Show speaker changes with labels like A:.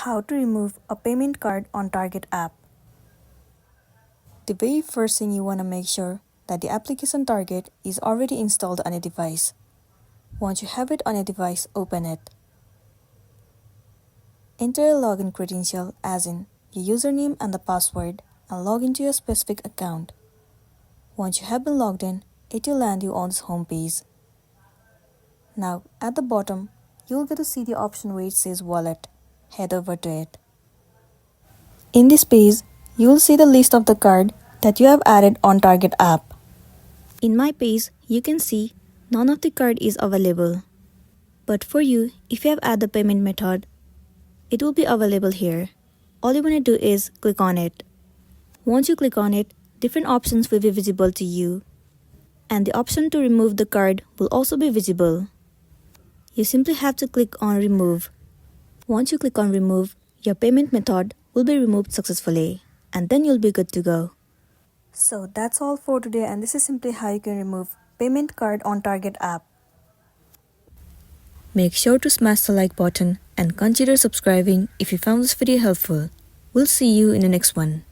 A: How to remove a payment card on Target app. The very first thing you want to make sure that the application Target is already installed on a device. Once you have it on a device, open it. Enter a login credential as in your username and the password and log into your specific account. Once you have been logged in, it will land you on this home page. Now at the bottom, you'll get to see the option where it says Wallet. Head over to it. In this page, you'll see the list of the card that you have added on Target app. In my page, you can see none of the card is available. But for you, if you have added the payment method, it will be available here. All you want to do is click on it. Once you click on it, different options will be visible to you. And the option to remove the card will also be visible. You simply have to click on Remove. Once you click on Remove, your payment method will be removed successfully, and then you'll be good to go. So that's all for today, and this is simply how you can remove payment card on Target app. Make sure to smash the like button and consider subscribing if you found this video helpful. We'll see you in the next one.